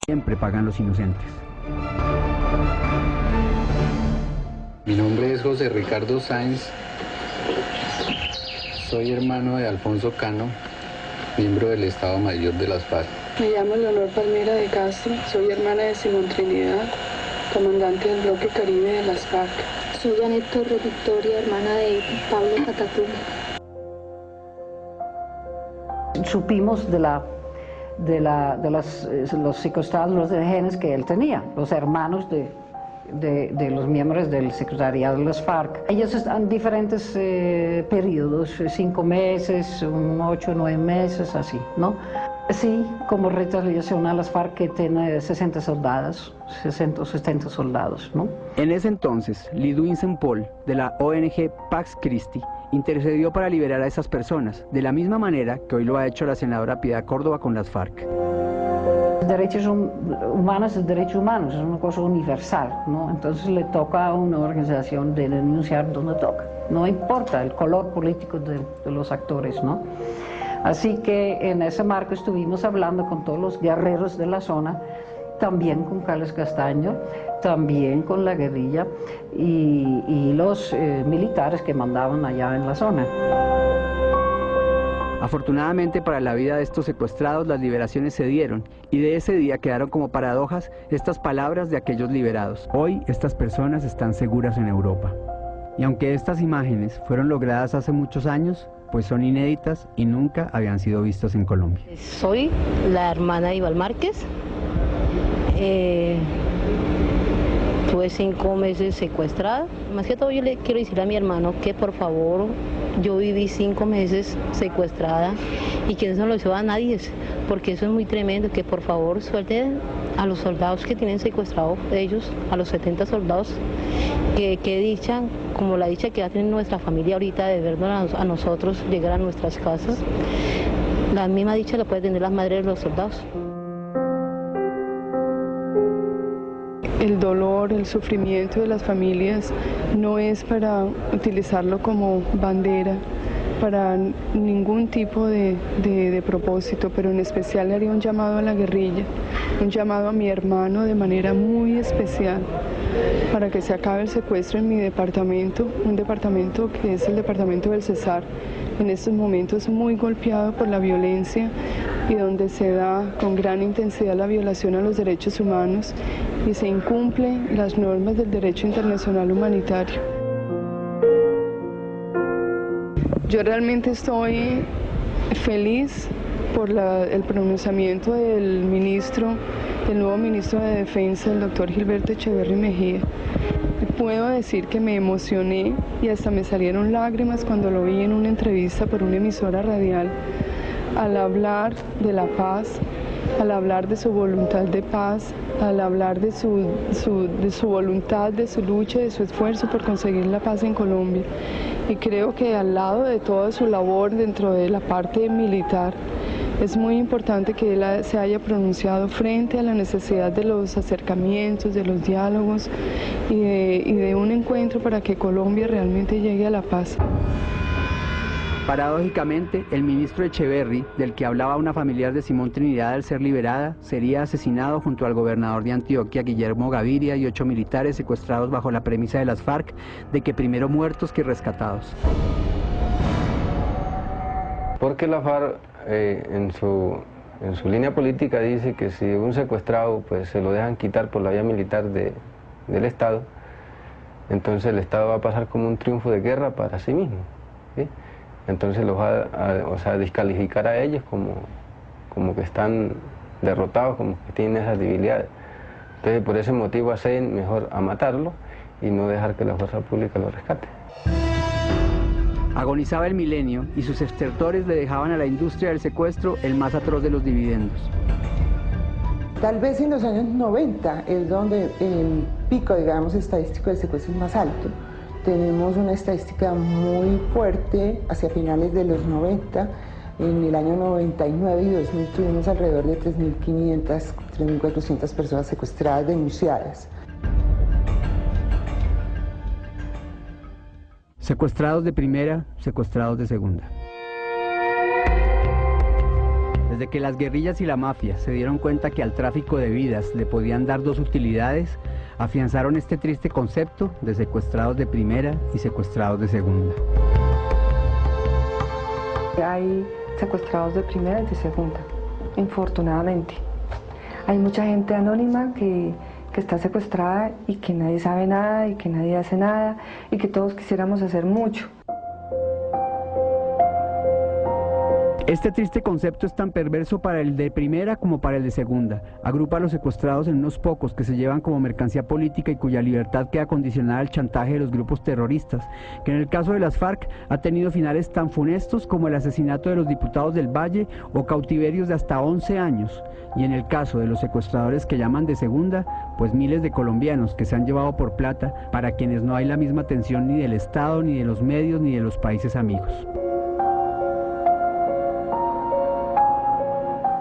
Siempre pagan los inocentes. Mi nombre es José Ricardo Sáenz. Soy hermano de Alfonso Cano, miembro del Estado Mayor de las FARC. Me llamo Leonor Palmira de Castro, soy hermana de Simón Trinidad, comandante del bloque Caribe de las FARC. Soy Janet Torres Victoria, hermana de Pablo Catatum. Supimos de los secuestrados, los rehenes que él tenía, los hermanos de los miembros del secretariado de las FARC. Ellos están en diferentes periodos, 5 meses, 8, 9 meses, así, ¿no? Sí, como retaliación a las FARC, que tiene 60 soldados, 60 o 70 soldados, ¿no? En ese entonces, Lidwin Sempol, de la ONG Pax Christi, intercedió para liberar a esas personas, de la misma manera que hoy lo ha hecho la senadora Piedad Córdoba con las FARC. Derechos humanos es derechos humanos, es una cosa universal, ¿no? Entonces le toca a una organización de denunciar donde toca, no importa el color político de los actores, ¿no? Así que en ese marco estuvimos hablando con todos los guerreros de la zona, también con Carlos Castaño, también con la guerrilla y los militares que mandaban allá en la zona. Afortunadamente para la vida de estos secuestrados, las liberaciones se dieron, y de ese día quedaron como paradojas estas palabras de aquellos liberados. Hoy estas personas están seguras en Europa. Y aunque estas imágenes fueron logradas hace muchos años, pues son inéditas y nunca habían sido vistas en Colombia. Soy la hermana de Iván Márquez. Tuve 5 meses secuestrada. Más que todo yo le quiero decir a mi hermano que por favor, yo viví 5 meses secuestrada y que eso no lo hizo a nadie, porque eso es muy tremendo, que por favor suelten a los soldados que tienen secuestrados ellos, a los 70 soldados, que dicha, como la dicha que va a tener nuestra familia ahorita de vernos a nosotros llegar a nuestras casas, la misma dicha la puede tener las madres de los soldados. El dolor, el sufrimiento de las familias no es para utilizarlo como bandera, para ningún tipo de propósito, pero en especial le haría un llamado a la guerrilla, un llamado a mi hermano de manera muy especial, para que se acabe el secuestro en mi departamento, un departamento que es el departamento del Cesar, en estos momentos muy golpeado por la violencia y donde se da con gran intensidad la violación a los derechos humanos y se incumplen las normas del derecho internacional humanitario. Yo realmente estoy feliz por el pronunciamiento del nuevo ministro de Defensa, el doctor Gilberto Echeverry Mejía. Puedo decir que me emocioné y hasta me salieron lágrimas cuando lo vi en una entrevista por una emisora radial, al hablar de la paz, al hablar de su voluntad de paz, al hablar de su voluntad, de su lucha, de su esfuerzo por conseguir la paz en Colombia. Y creo que al lado de toda su labor dentro de la parte militar, es muy importante que él se haya pronunciado frente a la necesidad de los acercamientos, de los diálogos y de un encuentro para que Colombia realmente llegue a la paz. Paradójicamente, el ministro Echeverry, del que hablaba una familiar de Simón Trinidad al ser liberada, sería asesinado junto al gobernador de Antioquia, Guillermo Gaviria, y 8 militares secuestrados bajo la premisa de las FARC de que primero muertos que rescatados. Porque la FARC en su línea política dice que si un secuestrado pues se lo dejan quitar por la vía militar del Estado, entonces el Estado va a pasar como un triunfo de guerra para sí mismo, ¿sí? Entonces los va a descalificar a ellos como que están derrotados, como que tienen esas debilidades. Entonces por ese motivo hacen mejor a matarlo y no dejar que la fuerza pública lo rescate. Agonizaba el milenio y sus estertores le dejaban a la industria del secuestro el más atroz de los dividendos. Tal vez en los años 90 es donde el pico, digamos, estadístico del secuestro es más alto. Tenemos una estadística muy fuerte hacia finales de los 90. En el año 99 y 2000 tuvimos alrededor de 3.500, 3.400 personas secuestradas denunciadas. Secuestrados de primera, secuestrados de segunda. Desde que las guerrillas y la mafia se dieron cuenta que al tráfico de vidas le podían dar dos utilidades, afianzaron este triste concepto de secuestrados de primera y secuestrados de segunda. Hay secuestrados de primera y de segunda, infortunadamente. Hay mucha gente anónima que está secuestrada y que nadie sabe nada y que nadie hace nada y que todos quisiéramos hacer mucho. Este triste concepto es tan perverso para el de primera como para el de segunda. Agrupa a los secuestrados en unos pocos que se llevan como mercancía política y cuya libertad queda condicionada al chantaje de los grupos terroristas, que en el caso de las FARC ha tenido finales tan funestos como el asesinato de los diputados del Valle o cautiverios de hasta 11 años. Y en el caso de los secuestradores que llaman de segunda, pues miles de colombianos que se han llevado por plata, para quienes no hay la misma atención ni del Estado, ni de los medios, ni de los países amigos.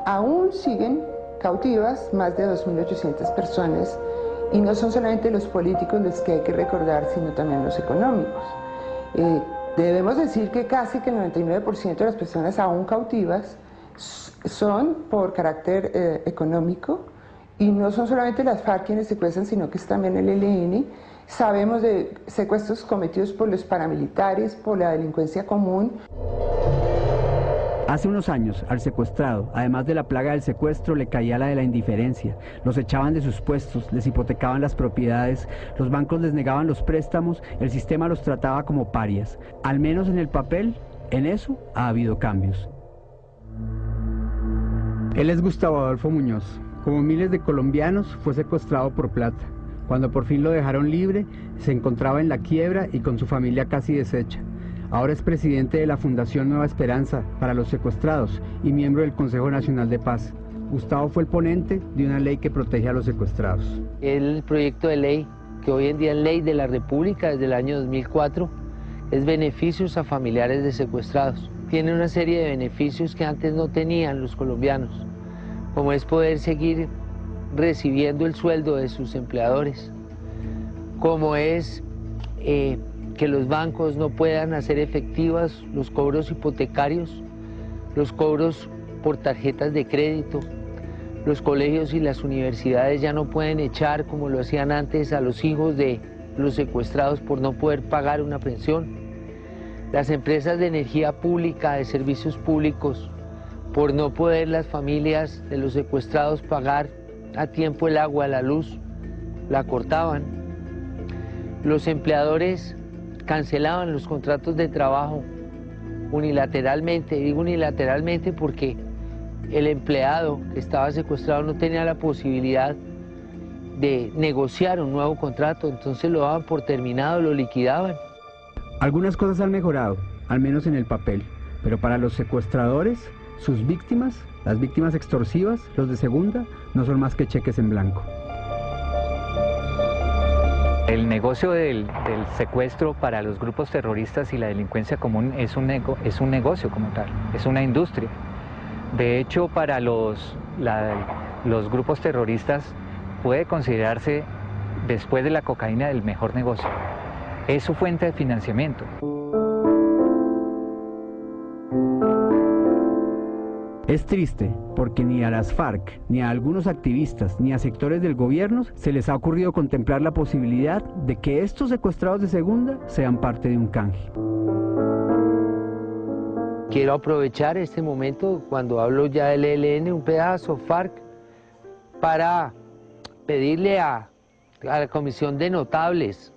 Aún siguen cautivas más de 2.800 personas y no son solamente los políticos los que hay que recordar, sino también los económicos. Debemos decir que casi que el 99% de las personas aún cautivas son por carácter económico y no son solamente las FARC quienes secuestran, sino que es también el ELN. Sabemos de secuestros cometidos por los paramilitares, por la delincuencia común. Hace unos años, al secuestrado, además de la plaga del secuestro, le caía la de la indiferencia. Los echaban de sus puestos, les hipotecaban las propiedades, los bancos les negaban los préstamos, el sistema los trataba como parias. Al menos en el papel, en eso ha habido cambios. Él es Gustavo Adolfo Muñoz. Como miles de colombianos, fue secuestrado por plata. Cuando por fin lo dejaron libre, se encontraba en la quiebra y con su familia casi deshecha. Ahora es presidente de la Fundación Nueva Esperanza para los secuestrados y miembro del Consejo Nacional de Paz. Gustavo fue el ponente de una ley que protege a los secuestrados. El proyecto de ley, que hoy en día es ley de la República desde el año 2004, es beneficios a familiares de secuestrados. Tiene una serie de beneficios que antes no tenían los colombianos, como es poder seguir recibiendo el sueldo de sus empleadores, como es que los bancos no puedan hacer efectivas los cobros hipotecarios, los cobros por tarjetas de crédito. Los colegios y las universidades ya no pueden echar, como lo hacían antes, a los hijos de los secuestrados por no poder pagar una pensión. Las empresas de energía pública, de servicios públicos, por no poder las familias de los secuestrados pagar a tiempo el agua, la luz, la cortaban. Los empleadores cancelaban los contratos de trabajo unilateralmente. Digo unilateralmente porque el empleado que estaba secuestrado no tenía la posibilidad de negociar un nuevo contrato, entonces lo daban por terminado, lo liquidaban. Algunas cosas han mejorado, al menos en el papel, pero para los secuestradores, sus víctimas, las víctimas extorsivas, los de segunda, no son más que cheques en blanco. El negocio del secuestro para los grupos terroristas y la delincuencia común es un negocio como tal, es una industria. De hecho, para los grupos terroristas puede considerarse, después de la cocaína, el mejor negocio. Es su fuente de financiamiento. Es triste porque ni a las FARC, ni a algunos activistas, ni a sectores del gobierno se les ha ocurrido contemplar la posibilidad de que estos secuestrados de segunda sean parte de un canje. Quiero aprovechar este momento, cuando hablo ya del ELN, un pedazo FARC, para pedirle a la Comisión de Notables,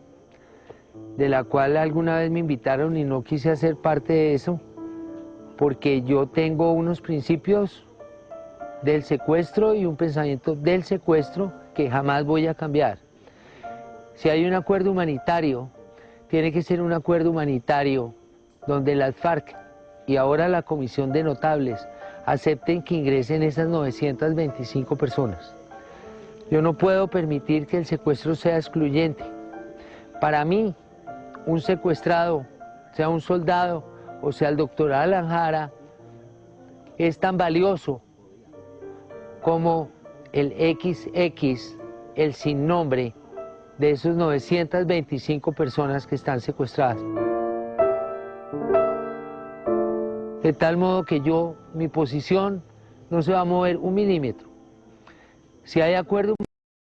de la cual alguna vez me invitaron y no quise hacer parte de eso, porque yo tengo unos principios del secuestro y un pensamiento del secuestro que jamás voy a cambiar. Si hay un acuerdo humanitario, tiene que ser un acuerdo humanitario donde las FARC y ahora la Comisión de Notables acepten que ingresen esas 925 personas. Yo no puedo permitir que el secuestro sea excluyente. Para mí, un secuestrado, sea un soldado, o sea el doctor Alan Jara, es tan valioso como el XX, el sin nombre, de esos 925 personas que están secuestradas. De tal modo que mi posición no se va a mover un milímetro. Si hay acuerdo